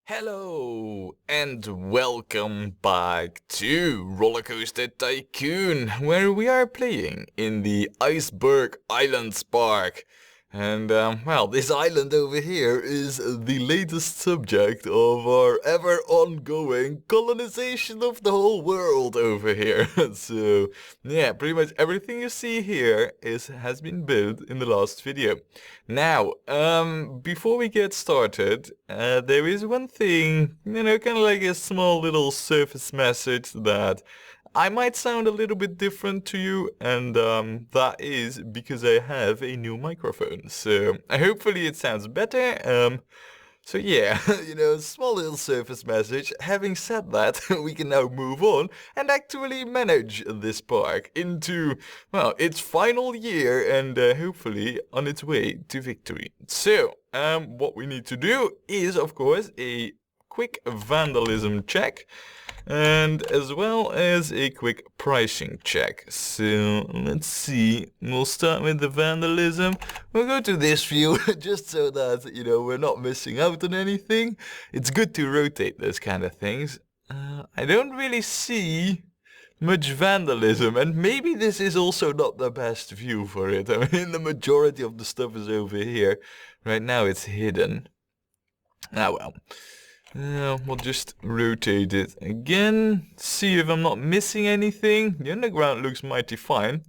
Hello and welcome back to Rollercoaster Tycoon, where we are playing in the Iceberg Islands park. And well, this island over here is the latest subject of our ever ongoing colonization of the whole world over here. So yeah, pretty much everything you see here has been built in the last video. Now, before we get started, there is one thing, kind of like a small little surface message that I might sound a little bit different to you, and that is because I have a new microphone. So hopefully it sounds better. So yeah, small little surface message. Having said that, we can now move on and actually manage this park into, well, its final year and hopefully on its way to victory. So, what we need to do is, of course, a quick vandalism check and as well as a quick pricing check. So let's see, we'll start with the vandalism. We'll go to this view just so that we're not missing out on anything. It's good to rotate those kind of things. I don't really see much vandalism, and maybe this is also not the best view for it. I mean, the majority of the stuff is over here. Right now it's hidden. Ah well. We'll just rotate it again, see if I'm not missing anything. The underground looks mighty fine.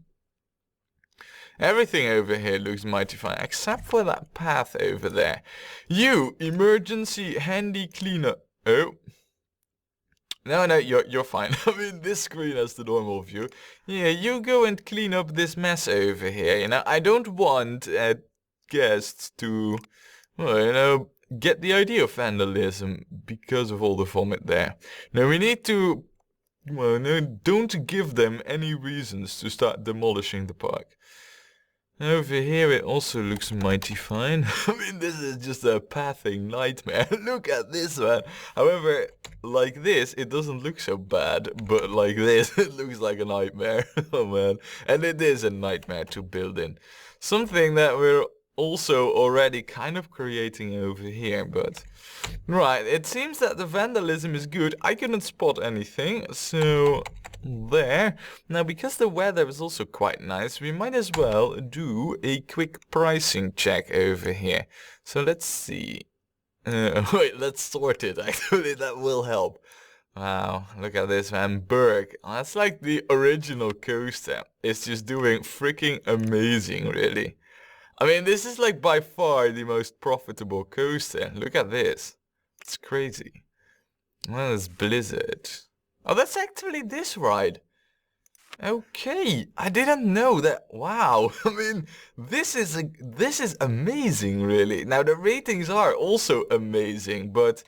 Everything over here looks mighty fine, except for that path over there. You, emergency handy cleaner. Oh. No, you're fine. I mean, this screen has the normal view. Yeah, you go and clean up this mess over here. I don't want guests to, well, get the idea of vandalism because of all the vomit there. Now we need to, well, no, don't give them any reasons to start demolishing the park. Over here it also looks mighty fine. I mean, this is just a pathing nightmare. Look at this, man. However, like this, it doesn't look so bad, but like this, it looks like a nightmare. Oh man. And it is a nightmare to build in. Something that we're also already kind of creating over here, but right, it seems that the vandalism is good. I couldn't spot anything, so there. Now, because the weather is also quite nice, we might as well do a quick pricing check over here. So let's see. Wait, let's sort it. Actually, that will help. Wow, look at this, man. Berg. That's like the original coaster. It's just doing freaking amazing, really. I mean, this is like by far the most profitable coaster. Look at this. It's crazy. Well, it's Blizzard. Oh, that's actually this ride. Okay, I didn't know that. Wow. I mean, this is amazing, really. Now, the ratings are also amazing, but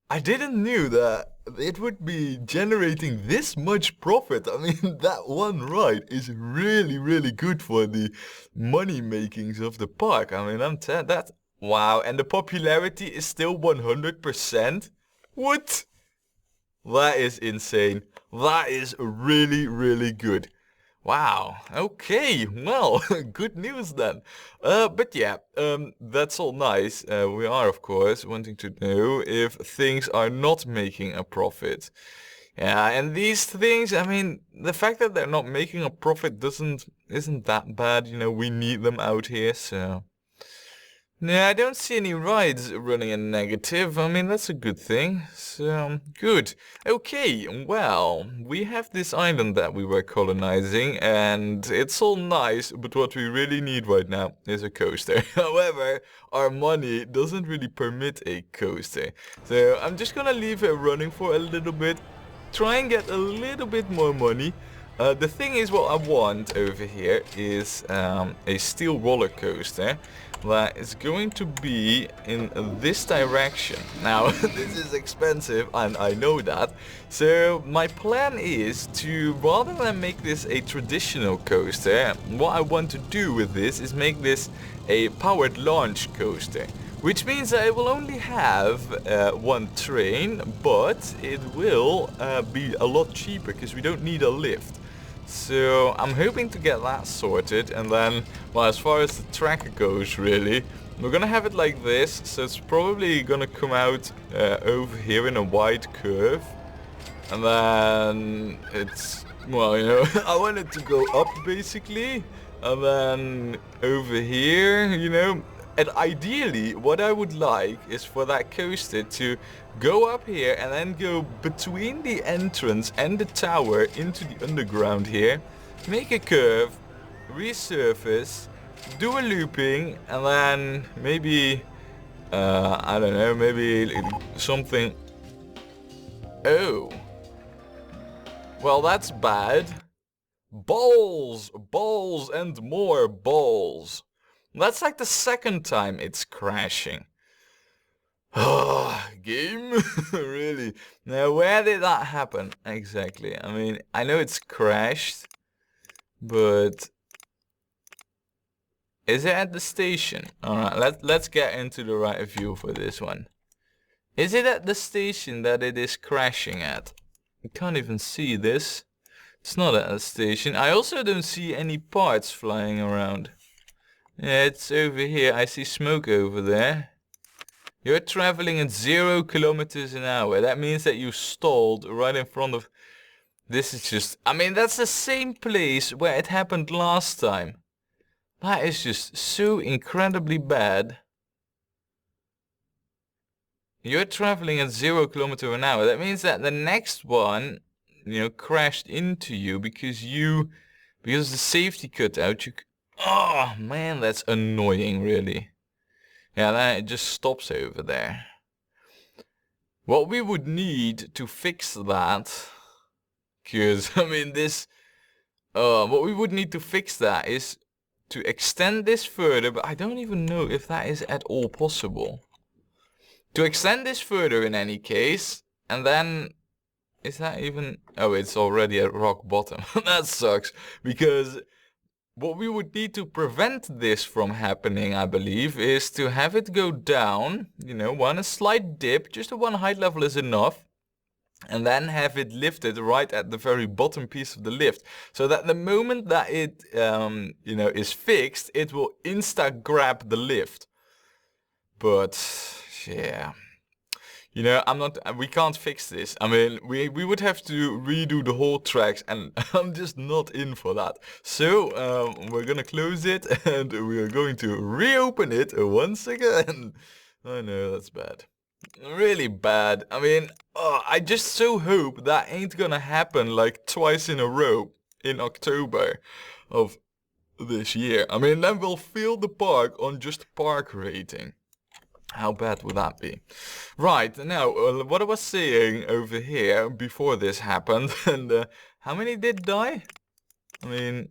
I didn't knew that it would be generating this much profit. I mean, that one ride is really, really good for the money makings of the park. I mean, I'm telling that. Wow, and the popularity is still 100%? What? That is insane. That is really, really good. Wow, okay, well, good news then. But yeah, that's all nice. We are, of course, wanting to know if things are not making a profit. Yeah, and these things, I mean, the fact that they're not making a profit isn't that bad, we need them out here, so... Yeah, I don't see any rides running in negative. I mean, that's a good thing. So, good. Okay, well, we have this island that we were colonizing, and it's all nice, but what we really need right now is a coaster. However, our money doesn't really permit a coaster. So, I'm just gonna leave it running for a little bit, try and get a little bit more money. The thing is, what I want over here is a steel roller coaster that is going to be in this direction. Now, this is expensive and I know that. So my plan is to, rather than make this a traditional coaster, what I want to do with this is make this a powered launch coaster. Which means that it will only have one train, but it will be a lot cheaper because we don't need a lift. So I'm hoping to get that sorted, and then, well, as far as the track goes, really, We're gonna have it like this, so it's probably gonna come out over here in a wide curve. And then it's, well, you know, I want it to go up basically. And then over here, you know. And ideally, what I would like is for that coaster to go up here and then go between the entrance and the tower into the underground here. Make a curve, resurface, do a looping, and then maybe, I don't know, maybe something. Oh. Well, that's bad. Balls, balls, and more balls. That's like the second time it's crashing. Game? Really? Now, where did that happen exactly? I mean, I know it's crashed, but is it at the station? Alright, let's get into the right view for this one. Is it at the station that it is crashing at? I can't even see this. It's not at the station. I also don't see any parts flying around. Yeah, it's over here. I see smoke over there. You're traveling at 0 kilometers an hour. That means that you stalled right in front of... This is just... I mean, that's the same place where it happened last time. That is just so incredibly bad. You're traveling at 0 kilometers an hour. That means that the next one, you know, crashed into you because the safety cut out. Oh man, that's annoying, really. Yeah, then it just stops over there. What we would need to fix that, because I mean what we would need to fix that is to extend this further, but I don't even know if that is at all possible. To extend this further in any case, and then, is that even, oh, it's already at rock bottom. That sucks, because what we would need to prevent this from happening, I believe, is to have it go down, you know, a slight dip, just a one height level is enough, and then have it lifted right at the very bottom piece of the lift, so that the moment that it, you know, is fixed, it will insta-grab the lift. But, yeah. You know, we can't fix this. I mean, we would have to redo the whole tracks, and I'm just not in for that. So, we're gonna close it, and we are going to reopen it once again. I know, that's bad. Really bad. I mean, I just so hope that ain't gonna happen like twice in a row in October of this year. I mean, then we'll fill the park on just park rating. How bad would that be? Right, now, what I was saying over here before this happened, and how many did die? I mean,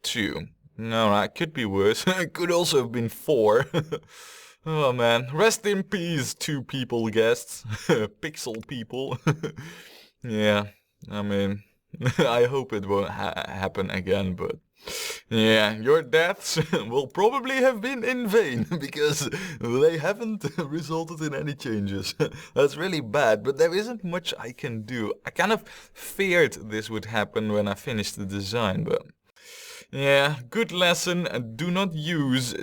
2. No, that could be worse. It could also have been 4. Oh man, rest in peace, 2 people guests. Pixel people. Yeah, I mean, I hope it won't happen again, but... yeah, your deaths will probably have been in vain, because they haven't resulted in any changes. That's really bad, but there isn't much I can do. I kind of feared this would happen when I finished the design, but... yeah, good lesson, do not use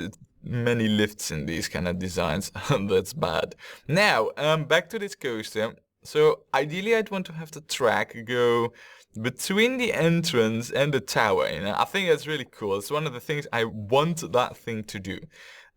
many lifts in these kind of designs. That's bad. Now, back to this coaster. So, ideally I'd want to have the track go between the entrance and the tower, you know. I think that's really cool. It's one of the things I want that thing to do.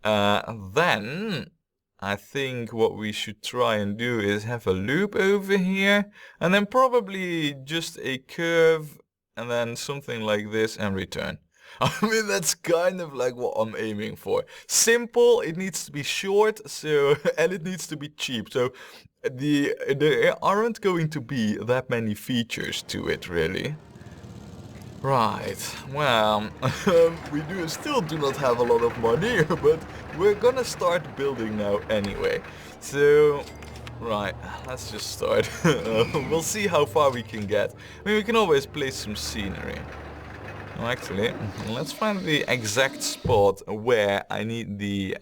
Then I think what we should try and do is have a loop over here, and then probably just a curve, and then something like this and return. I mean, that's kind of like what I'm aiming for. Simple, it needs to be short, so and it needs to be cheap. So there aren't going to be that many features to it, really. Right, well, we still do not have a lot of money, but we're gonna start building now anyway. So, right, let's just start. We'll see how far we can get. I mean, we can always place some scenery. Well, actually, let's find the exact spot where I need the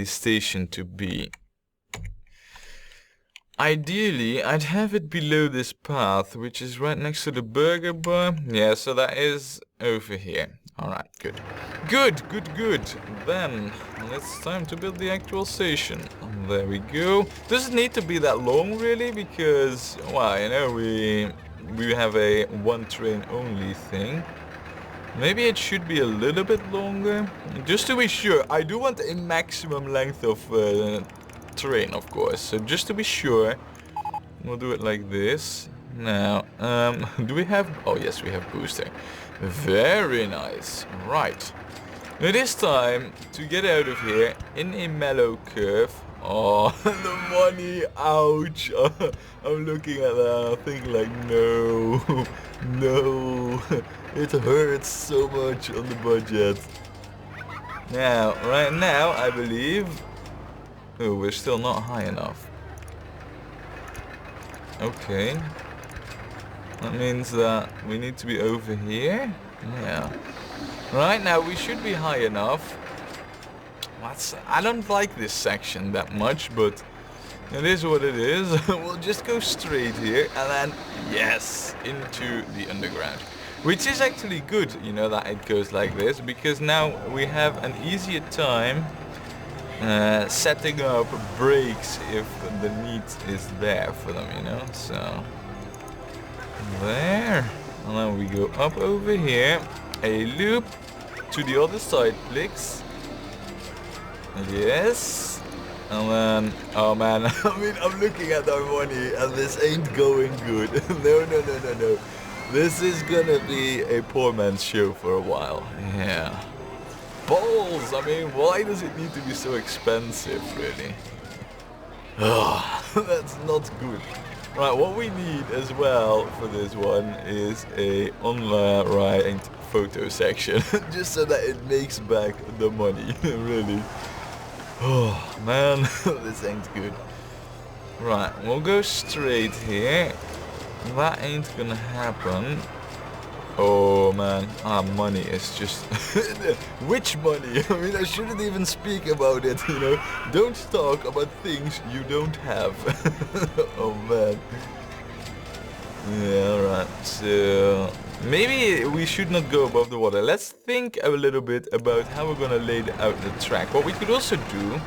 station to be. Ideally, I'd have it below this path, which is right next to the burger bar. Yeah, so that is over here. Alright, good. Good, good, good. Then, it's time to build the actual station. There we go. Doesn't need to be that long, really, because, well, you know, we have a one train only thing. Maybe it should be a little bit longer. Just to be sure, I do want a maximum length of train, of course. So just to be sure, we'll do it like this. Now, do we have... Oh, yes, we have booster. Very nice. Right. It is time to get out of here in a mellow curve. Oh, the money. Ouch. I'm looking at that. I think like, no. No. It hurts so much on the budget. Now, right now, I believe... Oh, we're still not high enough. Okay. That means that we need to be over here. Yeah. Right now we should be high enough. I don't like this section that much, but it is what it is. We'll just go straight here and then, yes, into the underground. Which is actually good, you know, that it goes like this, because now we have an easier time setting up brakes if the need is there for them, you know, so... There, and then we go up over here, a loop to the other side, please. Yes, and then, oh man, I mean, I'm looking at our money and this ain't going good. No, no, no, no, no. This is gonna be a poor man's show for a while. Yeah. Balls, I mean, why does it need to be so expensive, really? Oh, that's not good. Right, what we need as well for this one is a online photo section, just so that it makes back the money, really. Oh, man, this ain't good. Right, we'll go straight here. That ain't gonna happen. Oh, man, money is just... Which money? I mean, I shouldn't even speak about it, you know? Don't talk about things you don't have. Oh, man. Yeah, alright, so... Maybe we should not go above the water. Let's think a little bit about how we're gonna lay out the track. What we could also do...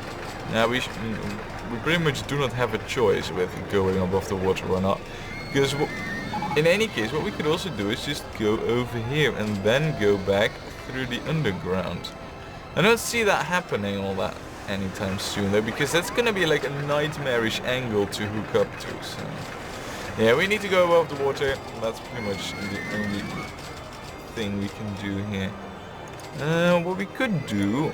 Now, we pretty much do not have a choice with going above the water or not. Because... In any case, what we could also do is just go over here and then go back through the underground. I don't see that happening all that anytime soon though, because that's gonna be like a nightmarish angle to hook up to, so... Yeah, we need to go above the water. That's pretty much the only thing we can do here. What we could do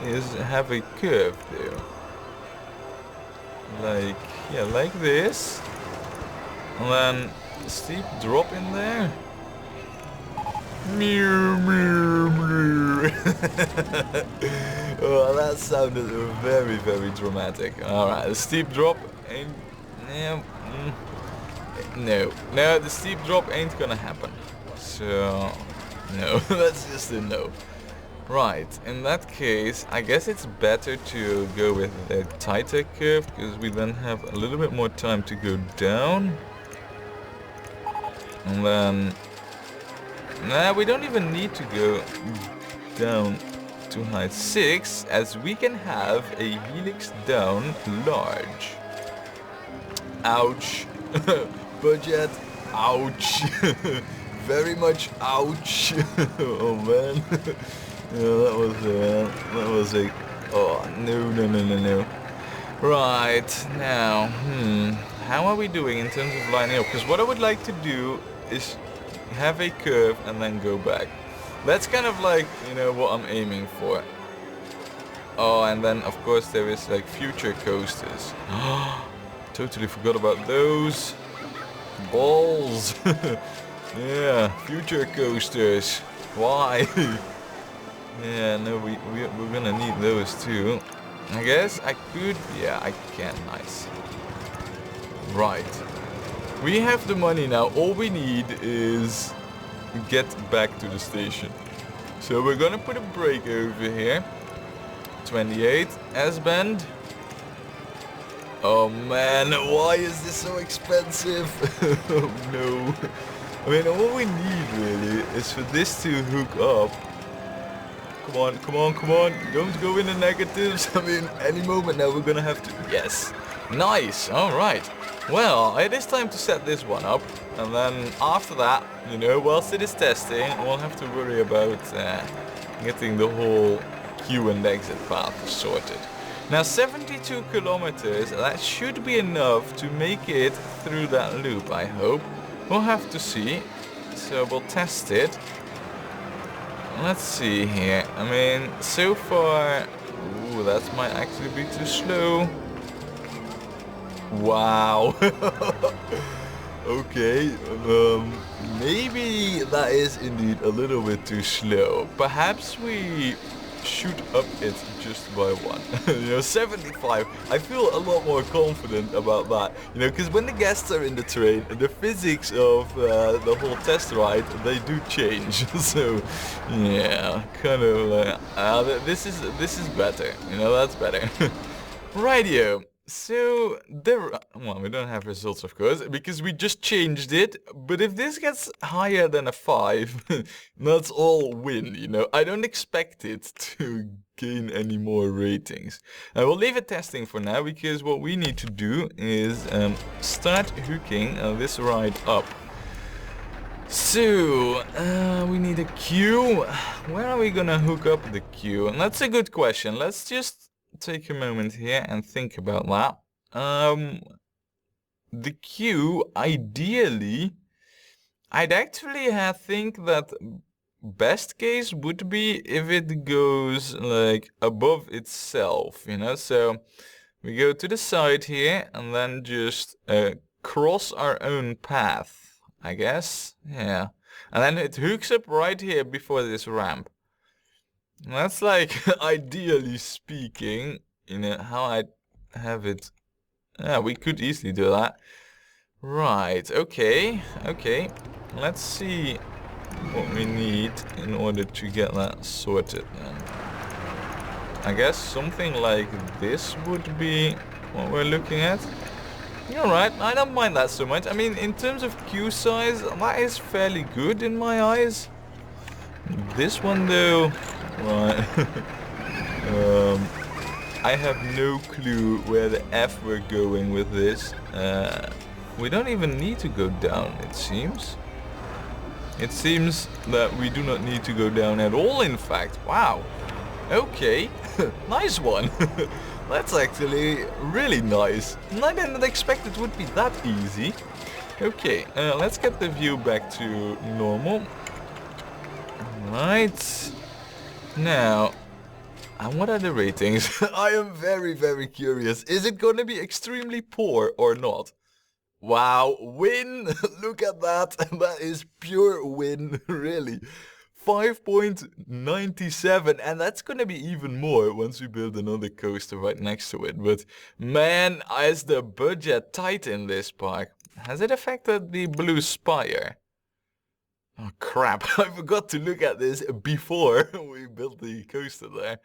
is have a curve there. Like, yeah, like this. And then a steep drop in there. Oh, that sounded very, very dramatic. Alright, a steep drop ain't... No, the steep drop ain't gonna happen. So, no, that's just a no. Right, in that case, I guess it's better to go with a tighter curve, because we then have a little bit more time to go down. And then... Nah, we don't even need to go down to height 6, as we can have a helix down large. Ouch. Budget. Ouch. Very much ouch. Oh man. Yeah, that was a... Oh, no. Right, now, how are we doing in terms of lining up? Because what I would like to do is have a curve and then go back. That's kind of like, you know, what I'm aiming for. Oh, and then of course there is like future coasters. Totally forgot about those. Balls. Yeah, future coasters. Why? Yeah, no, we're gonna need those too. I guess I could... Yeah, I can. Nice. Right. We have the money now. All we need is get back to the station. So we're gonna put a brake over here. 28. S-bend. Oh man, why is this so expensive? Oh no. I mean, all we need really is for this to hook up. Come on, come on, come on. Don't go in the negatives. I mean, any moment now we're gonna have to... Yes. Nice. Alright. Well, it is time to set this one up. And then after that, you know, whilst it is testing, we'll have to worry about getting the whole queue and exit path sorted. Now 72 kilometers, that should be enough to make it through that loop, I hope. We'll have to see. So we'll test it. Let's see here. I mean, so far... Ooh, that might actually be too slow. Wow. Okay, maybe that is indeed a little bit too slow. Perhaps we shoot up it just by one. You know, 75. I feel a lot more confident about that. You know, because when the guests are in the train, the physics of the whole test ride, they do change. So, yeah, kind of. This is better. You know, that's better. Rightio. So, well, we don't have results, of course, because we just changed it, but if this gets higher than a 5, that's all win, you know. I don't expect it to gain any more ratings. I will leave it testing for now, because what we need to do is start hooking this ride up. So, we need a queue. Where are we gonna hook up the queue? And that's a good question. Let's just take a moment here and think about that. The queue, ideally, I'd actually think that best case would be if it goes like above itself, you know. So we go to the side here and then just cross our own path, I guess. Yeah. And then it hooks up right here before this ramp. That's like, ideally speaking, you know, how I'd have it. Yeah, we could easily do that. Right, okay, okay. Let's see what we need in order to get that sorted then. I guess something like this would be what we're looking at. Alright, I don't mind that so much. I mean, in terms of queue size, that is fairly good in my eyes. This one though... Right. I have no clue where the F we're going with this. We don't even need to go down, it seems. It seems that we do not need to go down at all, in fact. Wow. Okay. Nice one. That's actually really nice. I didn't expect it would be that easy. Okay, let's get the view back to normal. Right. Now, and what are the ratings? I am very, very curious. Is it going to be extremely poor or not? Wow, win! Look at that. That is pure win, really. 5.97, and that's going to be even more once we build another coaster right next to it. But man, is the budget tight in this park. Has it affected the blue spire? Oh crap, I forgot to look at this before we built the coaster there.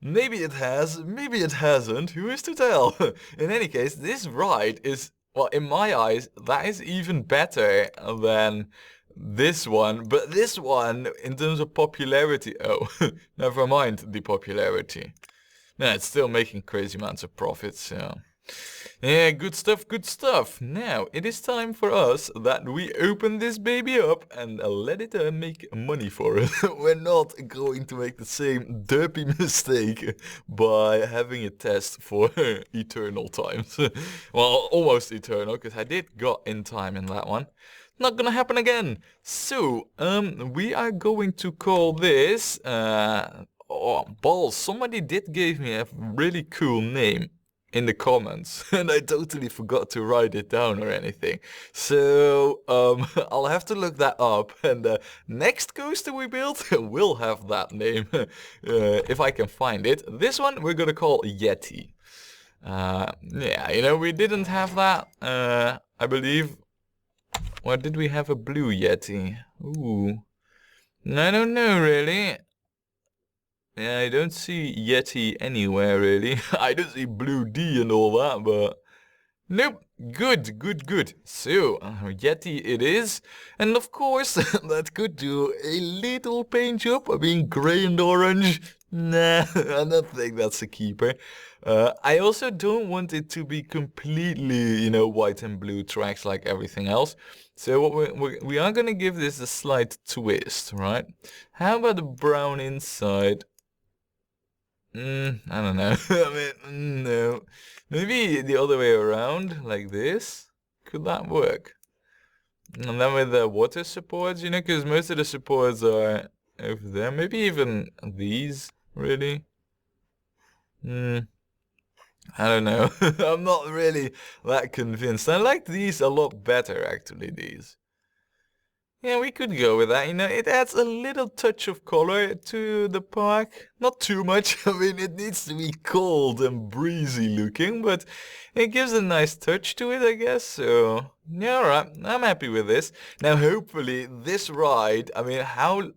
Maybe it has, maybe it hasn't, who is to tell? In any case, this ride is, well, in my eyes, that is even better than this one. But this one, in terms of popularity, oh, never mind the popularity. No, it's still making crazy amounts of profits, so... Yeah, good stuff, good stuff. Now, it is time for us that we open this baby up and let it make money for us. We're not going to make the same derpy mistake by having a test for eternal times. Well, almost eternal, because I did got in time in that one. Not gonna happen again. So, we are going to call this... oh, balls, somebody did give me a really cool name in the comments, and I totally forgot to write it down or anything. So, I'll have to look that up, and next coaster we build will have that name, if I can find it. This one we're gonna call Yeti. Yeah, you know, we didn't have that, I believe. Or did we have a blue Yeti? Ooh. I don't know, really. Yeah, I don't see Yeti anywhere, really. I don't see Blue D and all that, but... Nope. Good, good, good. So, Yeti it is. And of course, that could do a little paint job. I mean, grey and orange. Nah, I don't think that's a keeper. I also don't want it to be completely, you know, white and blue tracks like everything else. So what we are going to give this a slight twist, right? How about the brown inside? I don't know. I mean, no. Maybe the other way around, like this. Could that work? And then with the water supports, you know, because most of the supports are over there. Maybe even these, really. I don't know. I'm not really that convinced. I like these a lot better, actually, these. Yeah, we could go with that. You know, it adds a little touch of color to the park. Not too much. I mean, it needs to be cold and breezy looking, but it gives a nice touch to it, I guess. So, yeah, alright. I'm happy with this. Now, hopefully, this ride, I mean, how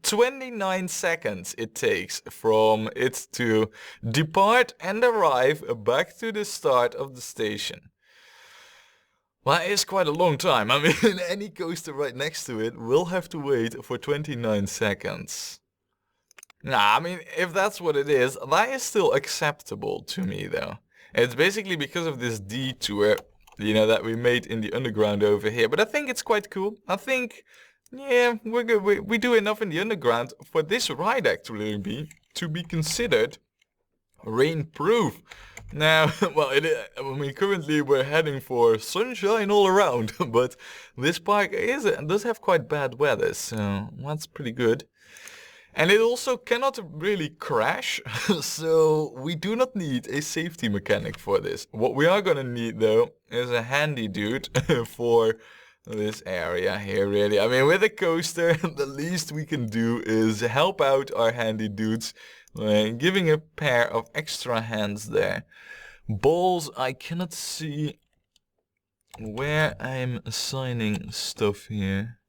29 seconds it takes from it to depart and arrive back to the start of the station. Well, that is quite a long time. I mean, any coaster right next to it will have to wait for 29 seconds. Nah, I mean, if that's what it is, that is still acceptable to me, though. It's basically because of this detour, you know, that we made in the underground over here. But I think it's quite cool. I think, yeah, we're good. We do enough in the underground for this ride, actually, to be considered rain-proof. Now, well, I mean, currently we're heading for sunshine all around, but this park does have quite bad weather, so that's pretty good. And it also cannot really crash, so we do not need a safety mechanic for this. What we are gonna need, though, is a handy dude for this area here, really. I mean, with a coaster, the least we can do is help out our handy dudes, giving a pair of extra hands there. Balls, I cannot see where I'm assigning stuff here.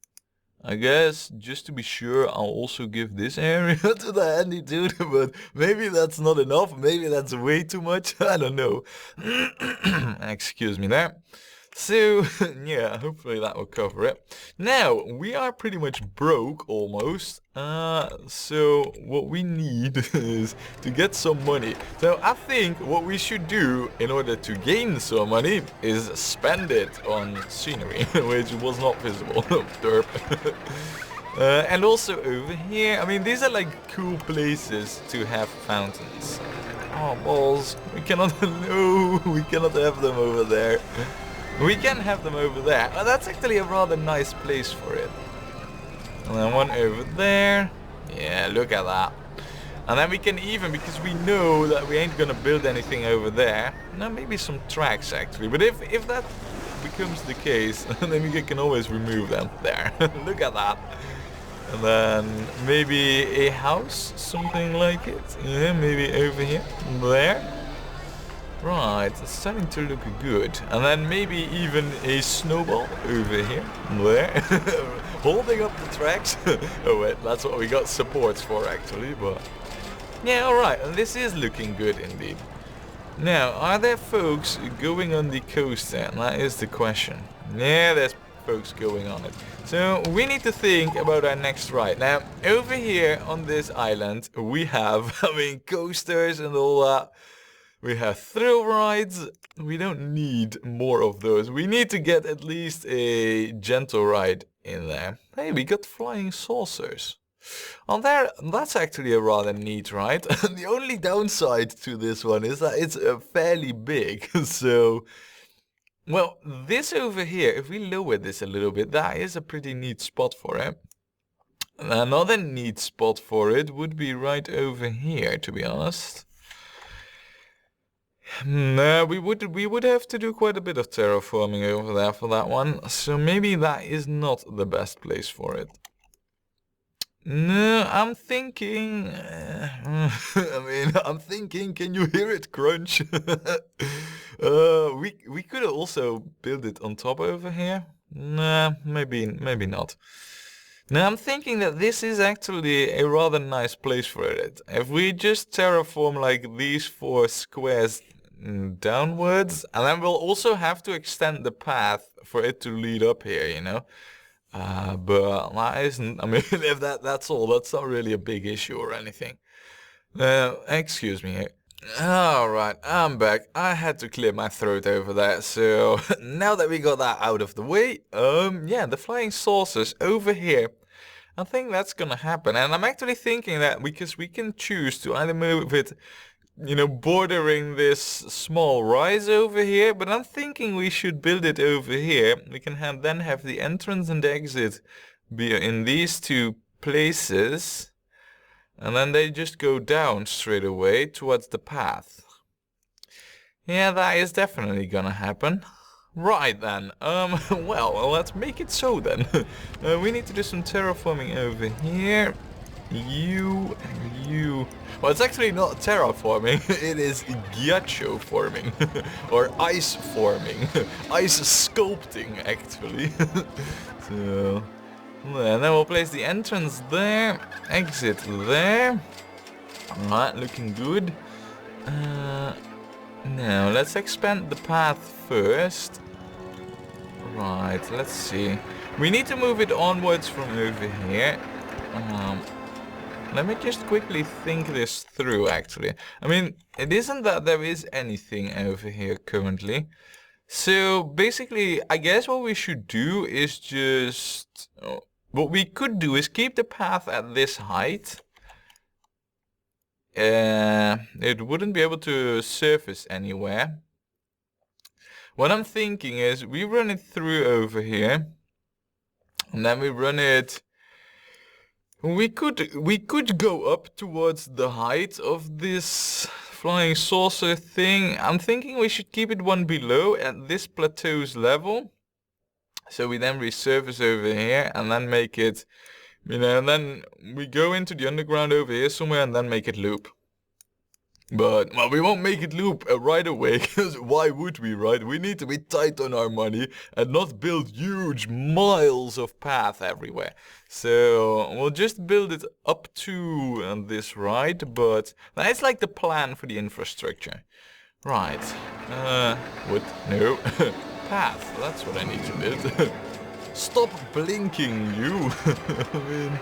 I guess, just to be sure, I'll also give this area to the handy dude, but maybe that's not enough, maybe that's way too much, I don't know. Excuse me there. So, yeah, hopefully that will cover it. Now, we are pretty much broke, almost. So, what we need is to get some money. So, I think what we should do in order to gain some money is spend it on scenery, which was not visible. Derp. And also over here, I mean, these are like cool places to have fountains. Oh, balls. We cannot, no, we cannot have them over there. We can have them over there. Oh, that's actually a rather nice place for it. And then one over there. Yeah, look at that. And then we can even, because we know that we ain't gonna build anything over there. No, maybe some tracks actually. But if that becomes the case, then we can always remove them. There. Look at that. And then maybe a house, something like it. Yeah, maybe over here. There. Right, it's starting to look good. And then maybe even a snowball over here. There. Holding up the tracks. Oh wait, that's what we got supports for actually, but... Yeah, alright, and this is looking good indeed. Now, are there folks going on the coaster? That is the question. Yeah, there's folks going on it. So, we need to think about our next ride. Now, over here on this island, we have, I mean, coasters and all that. We have thrill rides. We don't need more of those. We need to get at least a gentle ride in there. Hey, we got flying saucers. On there, that's actually a rather neat ride. The only downside to this one is that it's fairly big. So, well, this over here, if we lower this a little bit, that is a pretty neat spot for it. Another neat spot for it would be right over here, to be honest. No, we would have to do quite a bit of terraforming over there for that one, so maybe that is not the best place for it. No, I'm thinking... I mean, I'm thinking, can you hear it crunch? We could also build it on top over here. Nah, maybe not. Now I'm thinking that this is actually a rather nice place for it. If we just terraform like these 4 squares downwards, and then we'll also have to extend the path for it to lead up here, you know. But that isn't, I mean, if that's all, that's not really a big issue or anything. Excuse me. Alright, I'm back. I had to clear my throat over that, so now that we got that out of the way, yeah, the flying saucers over here. I think that's gonna happen, and I'm actually thinking that because we can choose to either move it, you know, bordering this small rise over here, but I'm thinking we should build it over here. We can then have the entrance and exit be in these two places, and then they just go down straight away towards the path. Yeah, that is definitely gonna happen. Right then, well, let's make it so then. We need to do some terraforming over here. You and you. Well, it's actually not terraforming, it is gyacho forming. Or ice forming. Ice sculpting, actually. So, and then we'll place the entrance there, exit there. Alright, looking good. Now, let's expand the path first. Right, let's see. We need to move it onwards from over here. Let me just quickly think this through, actually. I mean, it isn't that there is anything over here currently. So, basically, I guess what we should do is just... what we could do is keep the path at this height. It wouldn't be able to surface anywhere. What I'm thinking is we run it through over here, and then we run it. We could go up towards the height of this flying saucer thing. I'm thinking we should keep it one below at this plateau's level. So we then resurface over here and then make it, you know, and then we go into the underground over here somewhere and then make it loop. But, well, we won't make it loop right away, because why would we, right? We need to be tight on our money and not build huge miles of path everywhere. So, we'll just build it up to this right, but that's like the plan for the infrastructure. Right. What? No. Path, that's what I need to build. Stop blinking, you! I mean,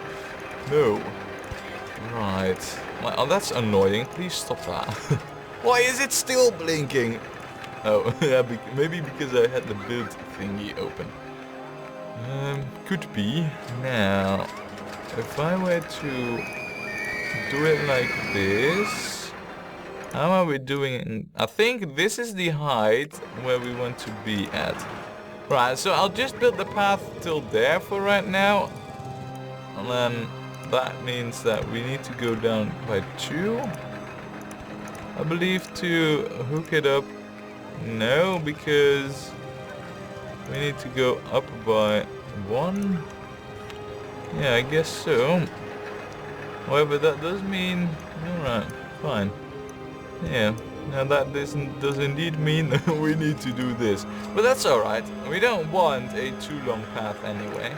no. Right. Oh, that's annoying. Please stop that. Why is it still blinking? Oh, yeah, maybe because I had the build thingy open. Could be. Now, if I were to do it like this, how are we doing it? I think this is the height where we want to be at. Right, so I'll just build the path till there for right now. And then that means that we need to go down by 2, I believe, to hook it up. No, because we need to go up by 1. Yeah, I guess so. However, that does mean... Alright, fine. Yeah, now that does indeed mean that we need to do this. But that's alright. We don't want a too long path anyway.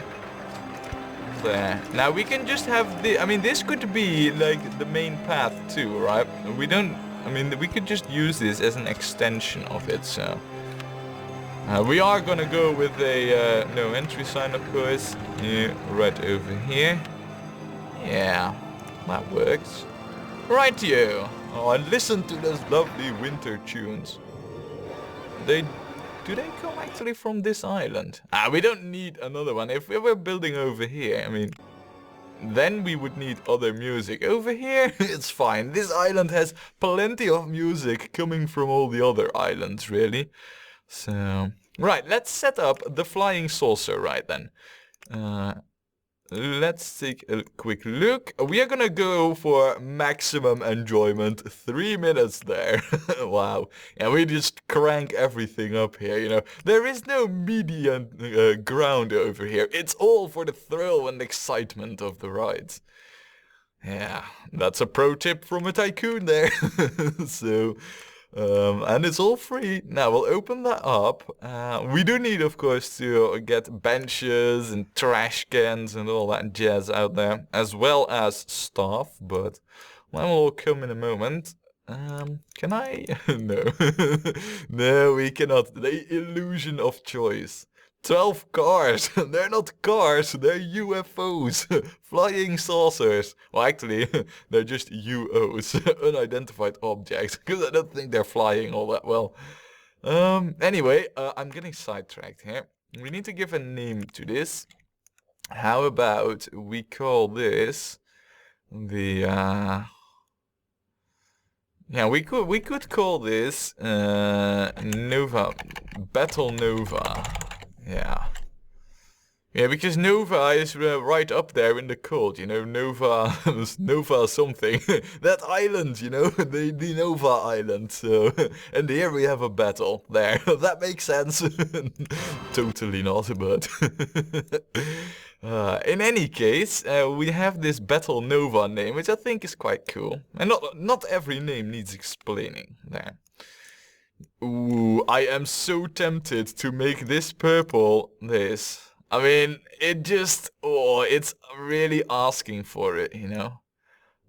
There. Now we can just have the... I mean, this could be like the main path too, right? We don't... I mean, we could just use this as an extension of it, so... we are gonna go with a no entry sign, of course. Yeah, right over here. Yeah, that works. Rightio! Oh, and listen to those lovely winter tunes. Do they come actually from this island? We don't need another one. If we were building over here, I mean, then we would need other music. Over here, it's fine. This island has plenty of music coming from all the other islands, really. So, right, let's set up the flying saucer right then. Let's take a quick look. We are gonna go for maximum enjoyment. 3 minutes there. Wow. And we just crank everything up here, you know. There is no median ground over here. It's all for the thrill and excitement of the rides. Yeah, that's a pro tip from a tycoon there. So... and it's all free. Now we'll open that up. We do need, of course, to get benches and trash cans and all that jazz out there, as well as stuff, but that will all come in a moment. Can I? No. No, we cannot. The illusion of choice. 12 cars. They're not cars, they're UFOs. Flying saucers. Well, actually, they're just UOs. Unidentified objects. Because I don't think they're flying all that well. Anyway, I'm getting sidetracked here. We need to give a name to this. How about we call this the yeah, we could call this Nova, Battle Nova. Yeah. Yeah, because Nova is right up there in the cult, you know, Nova, Nova something. That island, you know, the Nova Island. So, and here we have a battle there. That makes sense. Totally not, but... in any case, we have this Battle Nova name, which I think is quite cool. And not every name needs explaining there. Ooh, I am so tempted to make this purple this. I mean, it just, oh, it's really asking for it, you know.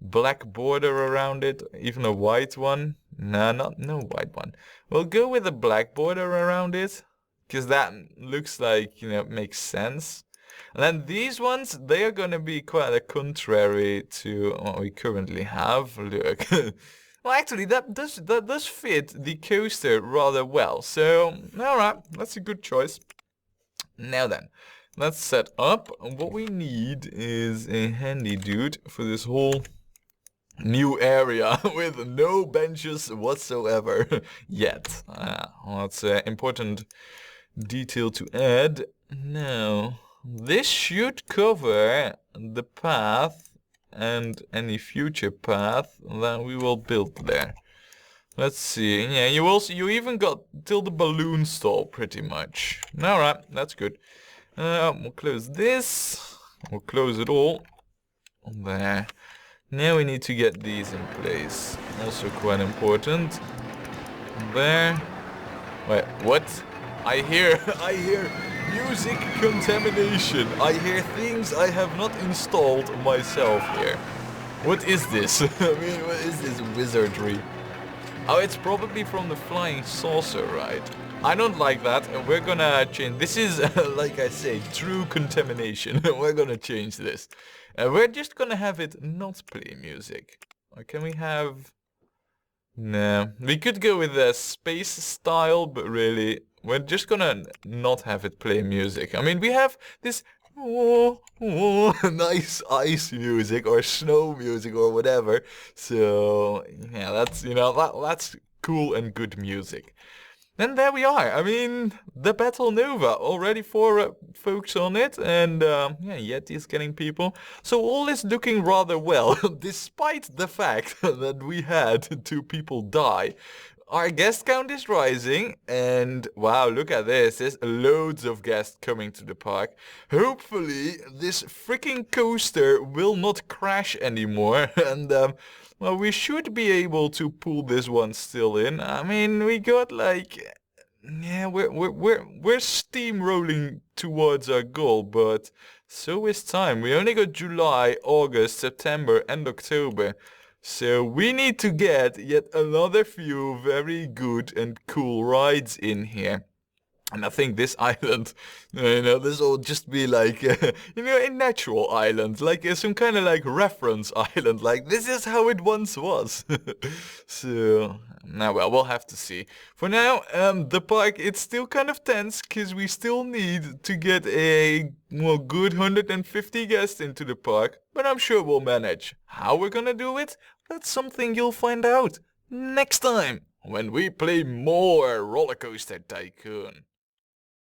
Black border around it, even a white one. Nah, no white one. We'll go with a black border around it, because that looks like, you know, makes sense. And then these ones, they are going to be quite a contrary to what we currently have. Look. Well, actually, that does fit the coaster rather well. So, alright, that's a good choice. Now then, let's set up. What we need is a handy dude for this whole new area with no benches whatsoever yet. That's an important detail to add. Now, this should cover the path and any future path that we will build there. Let's see. Yeah, you even got till the balloon stall pretty much. Alright, that's good. We'll close this. We'll close it all. There. Now we need to get these in place. Also quite important. There. Wait, what? I hear music contamination. I hear things I have not installed myself here. What is this? I mean, what is this wizardry? Oh, it's probably from the flying saucer, right? I don't like that, and we're gonna change. This is, like I say, true contamination. We're gonna change this. We're just gonna have it not play music. Or can we have... No. We could go with the space style, but really, we're just gonna not have it play music. I mean, we have this nice ice music or snow music or whatever. So, yeah, that's, you know, that's cool and good music. And there we are. I mean, the Battle Nova, already 4 folks on it, and yeah, Yeti's getting people. So all is looking rather well, despite the fact that we had 2 people die. Our guest count is rising, and wow, look at this. There's loads of guests coming to the park. Hopefully, this freaking coaster will not crash anymore, and well, we should be able to pull this one still in. I mean, we got like, yeah, we're steamrolling towards our goal, but so is time. We only got July, August, September, and October. So we need to get yet another few very good and cool rides in here. And I think this island, you know, this will just be like, you know, a natural island, like some kind of like reference island, like this is how it once was. So, now well, we'll have to see. For now, the park, it's still kind of tense, because we still need to get a, well, good 150 guests into the park, but I'm sure we'll manage. How we're gonna do it? That's something you'll find out next time, when we play more Rollercoaster Tycoon.